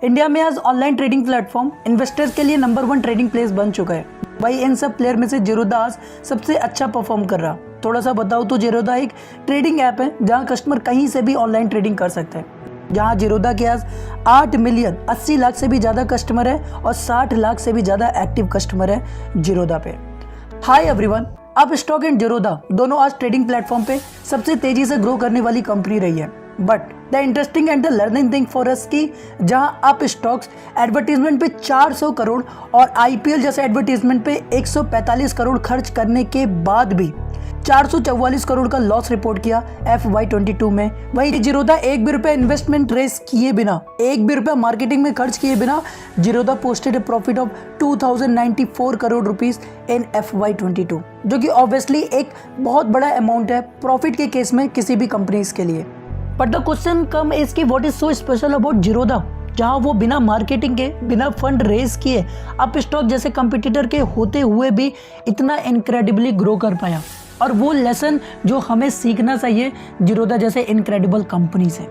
India में आज online trading platform investors के लिए नंबर 1 ट्रेडिंग प्लेस बन चुका है। भाई इन सब प्लेयर में से जीरोधा आज सबसे अच्छा परफॉर्म कर रहा। थोड़ा सा बताओ तो जीरोधा एक ट्रेडिंग ऐप है जहां कस्टमर कहीं से भी ऑनलाइन ट्रेडिंग कर सकते हैं। जहां जीरोधा के आज 8 मिलियन 80 लाख से भी ज़्यादा कस्टमर है और 60 लाख से भी ज़्यादा एक्टिव कस्टमर है जीरोधा पे। Hi everyone, up stock and Zerodha दोनों आज ट्रेडिंग प्लेटफॉर्म पे सबसे तेजी से ग्रो करने वाली कंपनी रही है। But the interesting and the learning thing for us की जहां अप स्टॉक्स एडवर्टीजमेंट पे 400 करोड़ और आईपीएल जैसे एडवर्टीजमेंट पे 145 करोड़ खर्च करने के बाद भी 444 करोड़ का लॉस रिपोर्ट किया FY22 में। वहीं जीरोधा एक भी रुपया इन्वेस्टमेंट रेस किए बिना, एक भी रुपया मार्केटिंग में खर्च किए बिना Zerodha posted A profit of 2094 crore rupees in FY22, जो कि ऑब्वियसली एक बहुत बड़ा अमाउंट है प्रॉफिट के केस में किसी भी कंपनीज के लिए। But the question come is कि what is so special about Zerodha, जहां वो बिना मार्केटिंग के, बिना फंड रेज किए अप स्टॉक जैसे कंपटीटर के होते हुए भी इतना इनक्रेडिबली ग्रो कर पाया। और वो लेसन जो हमें सीखना चाहिए जीरोधा जैसे इनक्रेडिबल कंपनी से।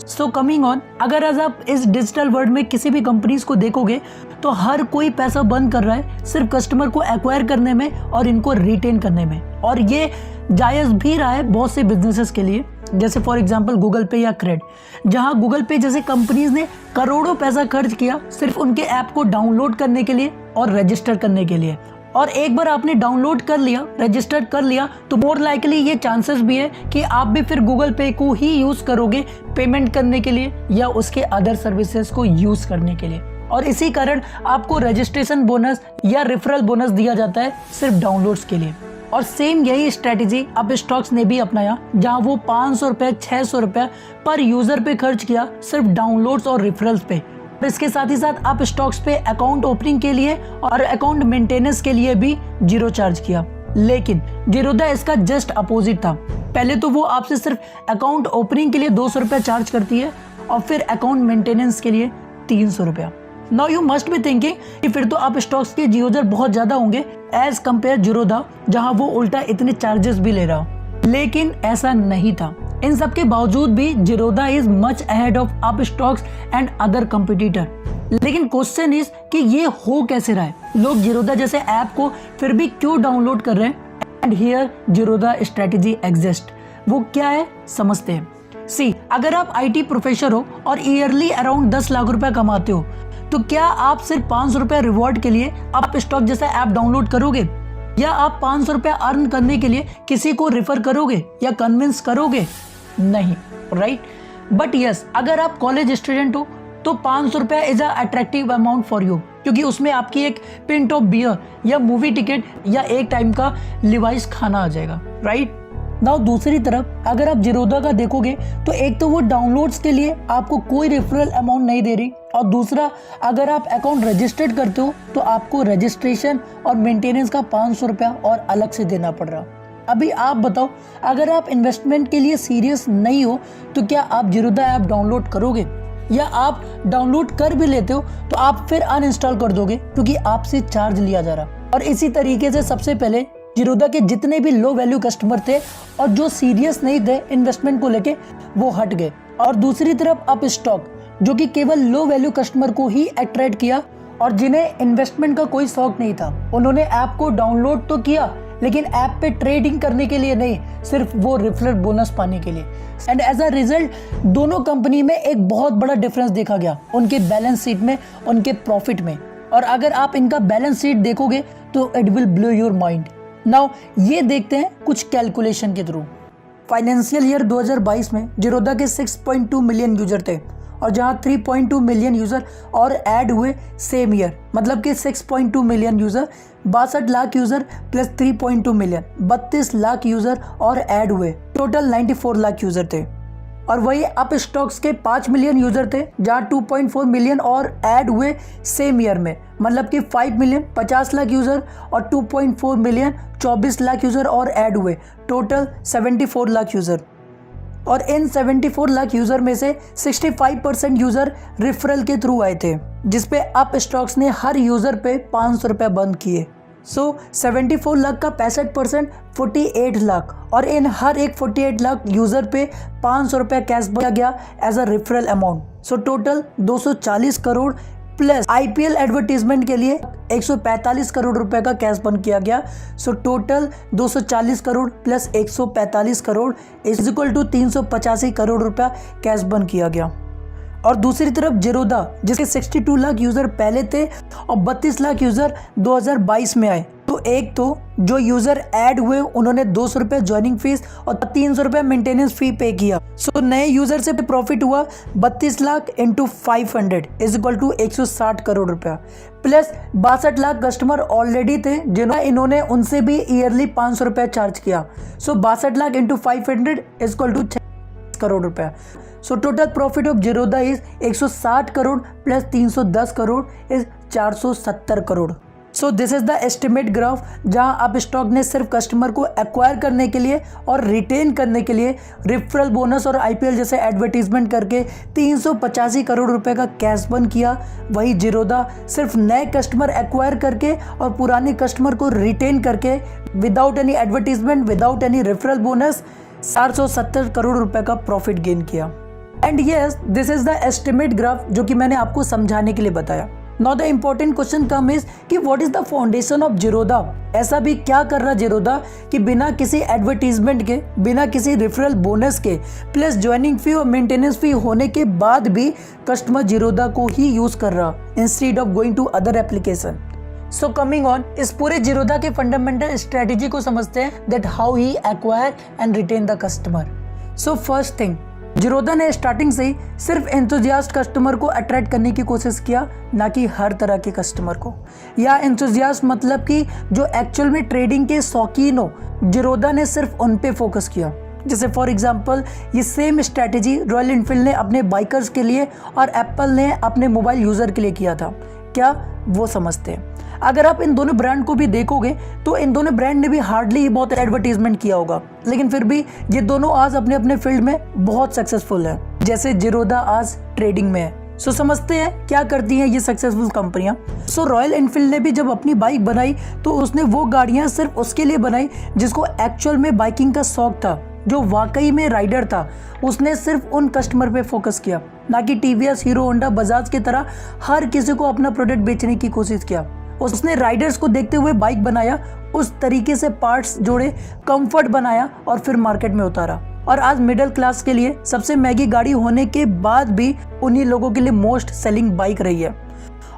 सो कमिंग ऑन, अगर आज आप इस डिजिटल वर्ल्ड में किसी भी कंपनीज को देखोगे तो हर कोई पैसा बर्न कर रहा है सिर्फ कस्टमर को एक्वायर करने में और इनको रिटेन करने में। और ये जायज़ भी रहा है बहुत से बिजनेसेस के लिए, जैसे फॉर एग्जांपल गूगल पे या क्रेड, जहां गूगल पे जैसे कंपनीज ने करोड़ों पैसा खर्च किया सिर्फ उनके ऐप को डाउनलोड करने के लिए और रजिस्टर करने के लिए। और एक बार आपने डाउनलोड कर लिया, रजिस्टर कर लिया, तो मोर लाइकली ये चांसेस भी है कि आप भी फिर गूगल पे को ही यूज़ करोगे पेमेंट करने के लिए या उसके अदर सर्विसेज को यूज़ करने के लिए। और इसी कारण आपको रजिस्ट्रेशन बोनस या रेफरल बोनस दिया जाता है सिर्फ डाउनलोड्स के लिए। और सेम यही स्ट्रेटेजी अप स्टॉक्स ने भी अपनाया, जहां वो 500 रुपये 600 रुपये पर यूज़र पे खर्च किया सिर्फ डाउनलोड्स और रेफरल्स पे। इसके साथ ही साथ अप स्टॉक्स पे अकाउंट ओपनिंग के लिए और अकाउंट मेंटेनेंस के लिए भी जीरो चार्ज किया। लेकिन जीरोधा इसका जस्ट अपोजिट था। पहले तो वो आपसे सिर्फ अकाउंट ओपनिंग के लिए 200 रुपया चार्ज करती है और फिर अकाउंट मेंटेनेंस के लिए 300 रुपया। Now you must be thinking कि फिर तो अप स्टॉक्स के यूजर बहुत ज्यादा होंगे एज कंपेयर जीरोधा, जहां वो उल्टा इतने चार्जेस भी ले रहा। लेकिन ऐसा नहीं था। इन सब के बावजूद भी Zerodha is much ahead of up stocks and other competitor. लेकिन क्वेश्चन इज कि ये हो कैसे रहा है, लोग जीरोधा जैसे ऐप को फिर भी क्यों डाउनलोड कर रहे हैं। And here Zerodha strategy exist. वो क्या है समझते हैं। सी, अगर आप IT प्रोफेसर हो और ईयरली अराउंड 10 लाख रुपया कमाते हो, तो क्या आप सिर्फ 500 रुपया रिवॉर्ड के लिए अप स्टॉक जैसा ऐप डाउनलोड करोगे, या आप 500 रुपया अर्न करने के लिए किसी को रेफर करोगे या कन्विंस करोगे? नहीं, राइट। बट यस, अगर आप कॉलेज स्टूडेंट हो तो 500 रुपया is a attractive amount for you, क्योंकि उसमें आपकी एक पिंट ऑफ बियर या मूवी टिकट या एक टाइम का लिवाइस खाना आ जाएगा, राइट। नाउ दूसरी तरफ अगर आप जीरोधा का देखोगे तो एक तो वो डाउनलोड्स के लिए आपको कोई रेफरल अमाउंट नहीं दे रही, और दूसरा अगर आप अकाउंट रजिस्टर्ड करते हो तो आपको रजिस्ट्रेशन और मेंटेनेंस का 500 रुपया और अलग से देना पड़ रहा। अभी आप बताओ, अगर आप इन्वेस्टमेंट के लिए सीरियस नहीं हो तो क्या आप जीरोधा ऐप डाउनलोड करोगे, या आप डाउनलोड कर भी लेते हो तो आप फिर अनइंस्टॉल कर दोगे क्योंकि आपसे चार्ज लिया जा रहा। और इसी तरीके से सबसे पहले जीरोधा के जितने भी लो वैल्यू कस्टमर थे और जो सीरियस नहीं थे इन्वेस्टमेंट को लेके, वो हट गए। और दूसरी तरफ अप स्टॉक, जो कि केवल लो वैल्यू कस्टमर को ही अट्रैक्ट किया और जिन्हें इन्वेस्टमेंट का कोई शौक नहीं था, उन्होंने ऐप को डाउनलोड तो किया लेकिन ऐप पे ट्रेडिंग करने के लिए नहीं, सिर्फ वो रेफरल बोनस पाने के लिए। एंड एज अ रिजल्ट दोनों कंपनी में एक बहुत बड़ा डिफरेंस देखा गया, उनके बैलेंस शीट में, उनके प्रॉफिट में। और अगर आप इनका बैलेंस शीट देखोगे तो it will blow your mind. Now ये देखते हैं कुछ कैलकुलेशन के थ्रू। फाइनेंशियल ईयर 2022 में जीरोधा के 6.2 मिलियन यूजर थे, और जहां 3.2 मिलियन यूजर और ऐड हुए सेम ईयर, मतलब कि 6.2 million user, 62 lakh user plus 3.2 million, 32 lakh user और ऐड हुए, टोटल 94 लाख यूजर थे। और वही अप स्टॉक्स के 5 मिलियन यूजर थे, जहां 2.4 मिलियन और ऐड हुए सेम ईयर में, मतलब कि 5 मिलियन 50 लाख यूजर और 2.4 मिलियन 24 लाख यूजर और ऐड हुए, टोटल 74 लाख यूजर। और इन 74 लाख यूजर में से 65% यूजर रेफरल के थ्रू आए थे, जिसपे अप स्टॉक्स ने हर यूजर पे 500 रुपये बंद किए। सो 74 लाख का 65% 48 लाख, और इन हर एक 48 लाख यूज़र पे 500 रुपया कैश दिया गया as a referral amount. So total 240 crore plus IPL advertisement के लिए 145 करोड़ रुपए का कैश बंद किया गया। So total 240 crore plus 145 crore is equal to 385 crore रुपया कैश बंद किया गया। और दूसरी तरफ जिरोदा, जिसके 62 लाख यूज़र पहले थे और 32 लाख यूज़र 2022 में आए, तो एक तो जो यूज़र ऐड हुए उन्होंने 200 रुपये ज्वाइनिंग फीस और 300 रुपये मेंटेनेंस फी पे किया। सो नए यूज़र से प्रॉफिट हुआ 32 lakh into 500 is equal to 160 crore रुपया, प्लस 62 लाख कस्टमर ऑलरेडी थे जिन्होंने इन्होंने उनसे भी ईयरली 500 रुपये चार्ज किया। So 62 lakh into 500 is equal to 6 crore रुपया। So total profit of Zerodha is 160 crore plus 310 crore is 470 crore. So this is the estimate graph, जहां आप स्टॉक ने सिर्फ कस्टमर को एक्वायर करने के लिए और रिटेन करने के लिए रेफरल बोनस और IPL जैसे एडवर्टीजमेंट करके 385 करोड़ रुपए का कैश बंद किया। वही जिरोदा सिर्फ नए कस्टमर एक्वायर करके और पुराने कस्टमर को रिटेन करके without any advertisement, without any referral bonus 470 crore रुपए का प्रॉफिट गेन किया। And yes, this is the estimate graph जो कि मैंने आपको समझाने के लिए बताया। Now the important question come is कि what is the foundation of Zerodha. ऐसा भी क्या कर रहा जिरोदा कि बिना किसी एडवर्टीजमेंट के, बिना किसी रेफरल बोनस के, प्लस ज्वाइनिंग फी और मेंटेनेंस फी होने के बाद भी कस्टमर जिरोदा को ही यूज कर रहा instead of going to other application. So coming on, इस पूरे जिरोदा के फंडामेंटल स्ट्रेटेजी को समझते हैं, that how he acquire and retain the customer. So first thing, Zerodha ने स्टार्टिंग से ही सिर्फ एंथुजियास्ट कस्टमर को अट्रैक्ट करने की कोशिश किया, ना कि हर तरह के कस्टमर को। या एंथुजियास्ट मतलब कि जो एक्चुअल में ट्रेडिंग के शौकीन हो, जिरोदा ने सिर्फ उन पे फोकस किया। जैसे फॉर एग्जांपल ये सेम स्ट्रैटेजी रॉयल एनफील्ड ने अपने बाइकर्स के लिए और एप्पल ने अपने मोबाइल यूज़र के लिए किया था। क्या वो समझते हैं? अगर आप इन दोनों ब्रांड को भी देखोगे तो इन दोनों ब्रांड ने भी हार्डली ही बहुत एडवर्टीजमेंट किया होगा, लेकिन फिर भी ये दोनों आज अपने अपने फील्ड में बहुत सक्सेसफुल है। जैसे जिरोदा आज ट्रेडिंग में है। सो समझते हैं क्या करती हैं ये सक्सेसफुल कंपनियां। सो रॉयल एनफील्ड ने भी जब अपनी बाइक बनाई तो उसने वो गाड़ियां सिर्फ उसके लिए बनाई जिसको एक्चुअल में बाइकिंग का शौक था, जो वाकई में राइडर था। उसने सिर्फ उन कस्टमर पे फोकस किया, ना कि टीवीएस, हीरो होंडा, बजाज की तरह हर किसी को अपना प्रोडक्ट बेचने की कोशिश किया। उसने राइडर्स को देखते हुए बाइक बनाया, उस तरीके से पार्ट्स जोड़े, कंफर्ट बनाया और फिर मार्केट में उतारा। और आज मिडिल क्लास के लिए सबसे महंगी गाड़ी होने के बाद भी उन्हीं लोगों के लिए मोस्ट सेलिंग बाइक रही है।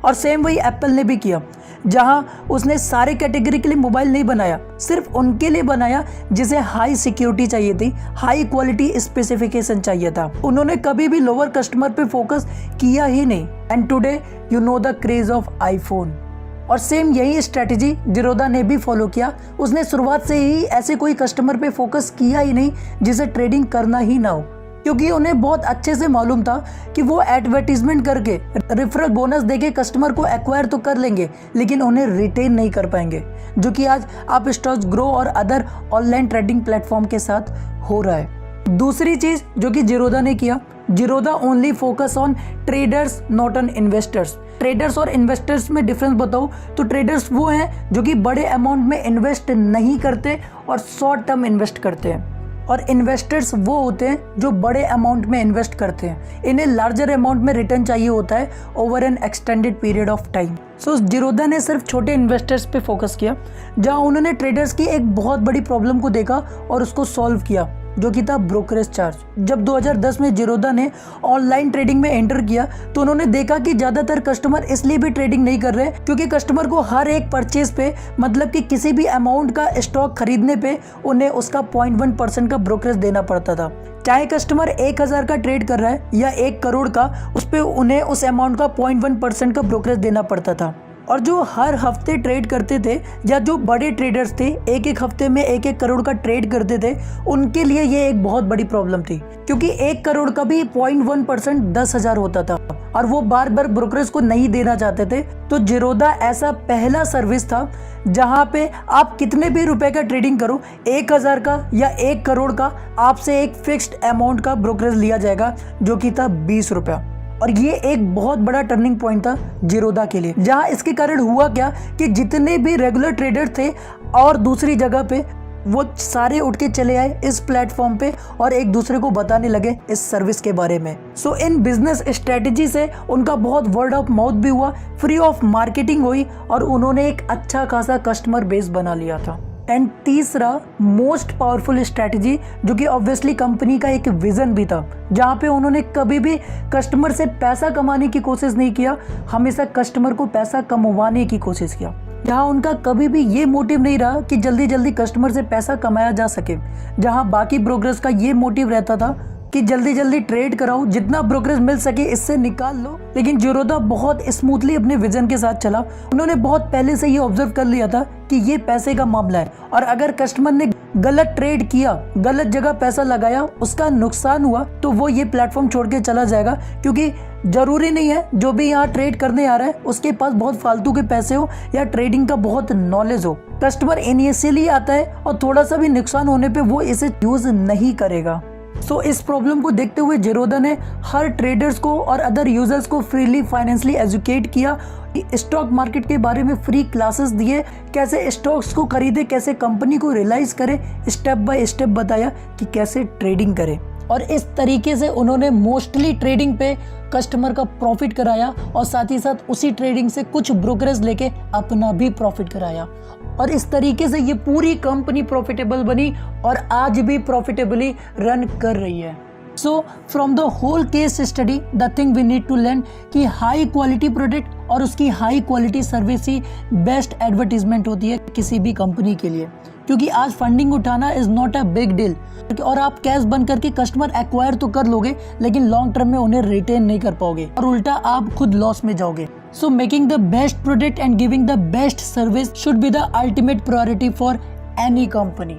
और सेम वही एप्पल ने भी किया, जहां उसने सारे कैटेगरी के लिए मोबाइल नहीं बनाया, सिर्फ उनके लिए बनाया जिसे हाई सिक्योरिटी चाहिए थी, हाई क्वालिटी स्पेसिफिकेशन चाहिए था। उन्होंने कभी भी लोअर कस्टमर पे फोकस किया ही नहीं। And today you know the craze of iPhone. और सेम यही स्ट्रेटेजी जिरोदा ने भी फॉलो किया। उसने शुरुआत से ही ऐसे कोई कस्टमर पे फोकस किया ही नहीं जिसे ट्रेडिंग करना ही ना हो, क्योंकि उन्हें बहुत अच्छे से मालूम था कि वो एडवर्टीजमेंट करके, रेफरल बोनस देके कस्टमर को एक्वायर तो कर लेंगे, लेकिन उन्हें रिटेन नहीं कर पाएंगे, जो कि आज आप स्टॉक्स ग्रो और अदर ऑनलाइन ट्रेडिंग प्लेटफॉर्म के साथ हो रहा है। दूसरी चीज जो कि जिरोदा ने किया, Zerodha only focus on traders not on investors. Traders और इन्वेस्टर्स में डिफरेंस बताऊं तो ट्रेडर्स वो हैं जो कि बड़े अमाउंट में इन्वेस्ट नहीं करते और शॉर्ट टर्म इन्वेस्ट करते हैं, और इन्वेस्टर्स वो होते हैं जो बड़े अमाउंट में इन्वेस्ट करते हैं। इन्हें लार्जर अमाउंट में रिटर्न चाहिए होता है over an extended period of time. So Zerodha ने सिर्फ छोटे इन्वेस्टर्स पे फोकस किया, जहां उन्होंने ट्रेडर्स की एक बहुत बड़ी प्रॉब्लम को देखा और उसको सॉल्व किया, जो कि था ब्रोकरेज चार्ज। जब 2010 में जिरोदा ने ऑनलाइन ट्रेडिंग में एंटर किया तो उन्होंने देखा कि ज़्यादातर कस्टमर इसलिए भी ट्रेडिंग नहीं कर रहे क्योंकि कस्टमर को हर एक परचेज पे, मतलब कि किसी भी अमाउंट का स्टॉक खरीदने पे उन्हें उसका 0.1% का ब्रोकरेज देना पड़ता था। चाहे कस्टमर 1000 का ट्रेड कर रहा है या 1 करोड़ का, उस पर उन्हें उस अमाउंट का 0.1% का ब्रोकरेज देना पड़ता था। और जो हर हफ्ते ट्रेड करते थे या जो बड़े ट्रेडर्स थे, एक हफ्ते में 1 करोड़ का ट्रेड करते थे, उनके लिए ये एक बहुत बड़ी प्रॉब्लम थी, क्योंकि 1 करोड़ का भी 0.1% 10,000 होता था और वो बार बार ब्रोकरेज को नहीं देना चाहते थे। तो जिरोदा ऐसा पहला सर्विस था जहां पे आप कितने भी रुपए का ट्रेडिंग करो, 1000 का या 1 करोड़ का, आपसे एक फिक्स्ड अमाउंट का ब्रोकरेज लिया जाएगा, जो कि था 20 रुपया। और ये एक बहुत बड़ा टर्निंग पॉइंट था जीरोधा के लिए, जहां इसके कारण हुआ क्या कि जितने भी रेगुलर ट्रेडर थे और दूसरी जगह पे वो सारे उठ के चले आए इस प्लेटफॉर्म पे और एक दूसरे को बताने लगे इस सर्विस के बारे में। सो इन बिजनेस स्ट्रेटजी से उनका बहुत वर्ड ऑफ माउथ भी हुआ, फ्री ऑफ मार्केटिंग हुई और उन्होंने एक अच्छा खासा कस्टमर बेस बना लिया था। एंड तीसरा मोस्ट पावरफुल स्ट्रेटजी, जो कि ऑब्वियसली कंपनी का एक विजन भी था, जहाँ पे उन्होंने कभी भी कस्टमर से पैसा कमाने की कोशिश नहीं किया, हमेशा कस्टमर को पैसा कमवाने की कोशिश किया। जहाँ उनका कभी भी ये मोटिव नहीं रहा कि जल्दी जल्दी कस्टमर से पैसा कमाया जा सके, जहाँ बाकी ब्रोकर्स का ये मोटिव रहता था कि जल्दी जल्दी ट्रेड कराओ, जितना ब्रोकरेज मिल सके इससे निकाल लो। लेकिन जीरोधा बहुत स्मूथली अपने विजन के साथ चला। उन्होंने बहुत पहले से ये ऑब्जर्व कर लिया था कि ये पैसे का मामला है और अगर कस्टमर ने गलत ट्रेड किया, गलत जगह पैसा लगाया, उसका नुकसान हुआ तो वो ये प्लेटफॉर्म छोड़ के चला जाएगा, क्योंकि जरूरी नहीं है जो भी यहाँ ट्रेड करने आ रहा है उसके पास बहुत फालतू के पैसे हो या ट्रेडिंग का बहुत नॉलेज हो। कस्टमर इनिशियली आता है और थोड़ा सा भी नुकसान होने पे वो इसे यूज नहीं करेगा। सो इस प्रॉब्लम को देखते हुए जीरोधा ने हर ट्रेडर्स को और अदर यूजर्स को फ्रीली फाइनेंशियली एजुकेट किया, स्टॉक मार्केट के बारे में फ्री क्लासेस दिए, कैसे स्टॉक्स को खरीदे, कैसे कंपनी को रियलाइज करे, स्टेप बाय स्टेप बताया कि कैसे ट्रेडिंग करें। और इस तरीके से उन्होंने मोस्टली ट्रेडिंग पे कस्टमर का प्रॉफिट कराया और साथ ही साथ उसी ट्रेडिंग से कुछ ब्रोकरेज लेके अपना भी प्रॉफिट कराया और इस तरीके से ये पूरी कंपनी प्रॉफिटेबल बनी और आज भी प्रॉफिटेबली रन कर रही है। So from the whole case study the thing we need to learn कि हाई क्वालिटी प्रोडक्ट और उसकी हाई क्वालिटी सर्विस ही बेस्ट एडवर्टीजमेंट होती है किसी भी कंपनी के लिए, क्योंकि आज फंडिंग उठाना is not a big deal और आप कैश बंद करके कस्टमर एक्वायर तो कर लोगे लेकिन लॉन्ग टर्म में उन्हें रिटेन नहीं कर पाओगे और उल्टा आप खुद लॉस में जाओगे। So making the best product and giving the best service should be the ultimate priority for any company.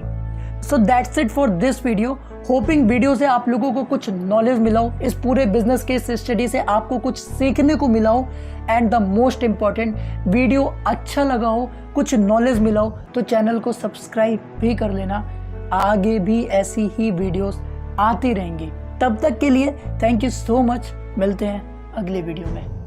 So that's it for this video. Hopping video से आप लोगों को कुछ नॉलेज मिला हो, इस पूरे बिजनेस केस स्टडी से आपको कुछ सीखने को मिला हो and the most important video अच्छा लगा हो, कुछ नॉलेज मिला हो तो चैनल को सब्सक्राइब भी कर लेना। आगे भी ऐसी ही वीडियोस आती रहेंगी। तब तक के लिए थैंक यू सो मच। मिलते हैं अगले वीडियो में।